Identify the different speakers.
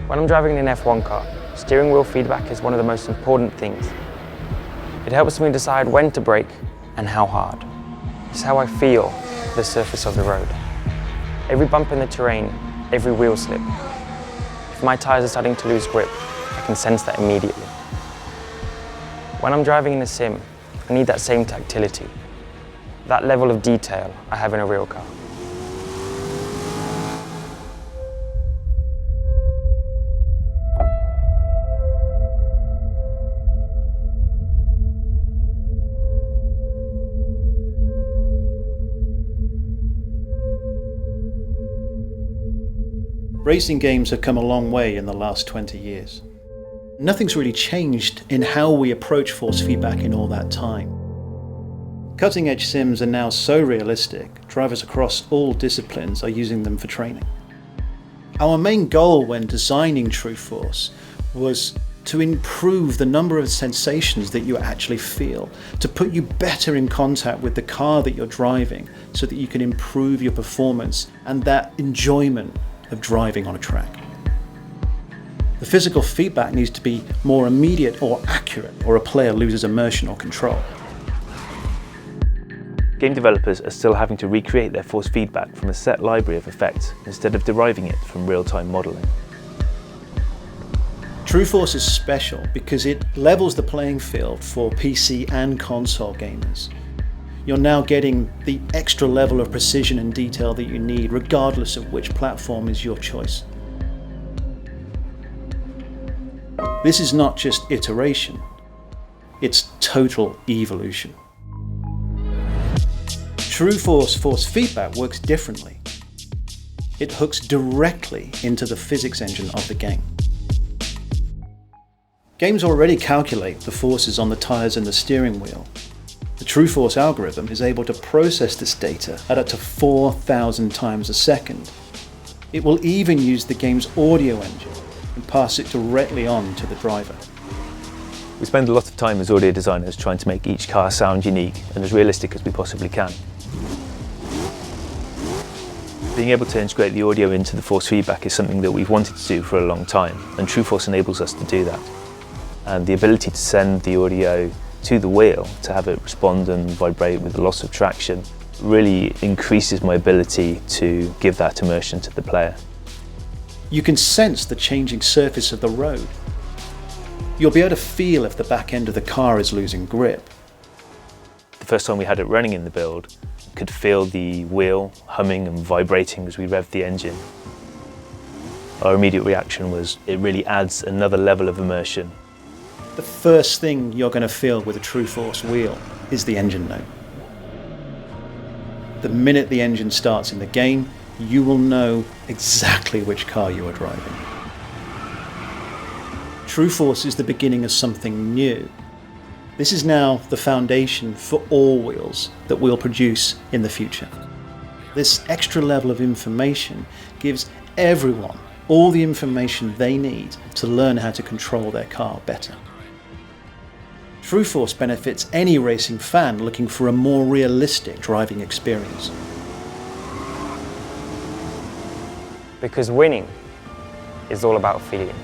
Speaker 1: When I'm driving an F1 car, steering wheel feedback is one of the most important things. It helps me decide when to brake and how hard. It's how I feel the surface of the road. Every bump in the terrain, every wheel slip. If my tyres are starting to lose grip, I can sense that immediately. When I'm driving in a sim, I need that same tactility, that level of detail I have in a real car.
Speaker 2: Racing games have come a long way in the last 20 years. Nothing's really changed in how we approach force feedback in all that time. Cutting-edge sims are now so realistic, drivers across all disciplines are using them for training. Our main goal when designing Trueforce was to improve the number of sensations that you actually feel, to put you better in contact with the car that you're driving so that you can improve your performance and that enjoyment of driving on a track. The physical feedback needs to be more immediate or accurate, or a player loses immersion or control.
Speaker 3: Game developers are still having to recreate their force feedback from a set library of effects instead of deriving it from real-time modelling.
Speaker 2: Trueforce is special because it levels the playing field for PC and console gamers. You're now getting the extra level of precision and detail that you need, regardless of which platform is your choice. This is not just iteration, it's total evolution. Trueforce force feedback works differently. It hooks directly into the physics engine of the game. Games already calculate the forces on the tyres and the steering wheel. The Trueforce algorithm is able to process this data at up to 4,000 times a second. It will even use the game's audio engine and pass it directly on to the driver.
Speaker 3: We spend a lot of time as audio designers trying to make each car sound unique and as realistic as we possibly can. Being able to integrate the audio into the force feedback is something that we've wanted to do for a long time, and Trueforce enables us to do that. And the ability to send the audio to the wheel, to have it respond and vibrate with the loss of traction, really increases my ability to give that immersion to the player.
Speaker 2: You can sense the changing surface of the road. You'll be able to feel if the back end of the car is losing grip.
Speaker 3: The first time we had it running in the build, I could feel the wheel humming and vibrating as we revved the engine. Our immediate reaction was it really adds another level of immersion.
Speaker 2: The first thing you're going to feel with a Trueforce wheel is the engine note. The minute the engine starts in the game, you will know exactly which car you are driving. Trueforce is the beginning of something new. This is now the foundation for all wheels that we'll produce in the future. This extra level of information gives everyone all the information they need to learn how to control their car better. Trueforce benefits any racing fan looking for a more realistic driving experience.
Speaker 1: Because winning is all about feeling.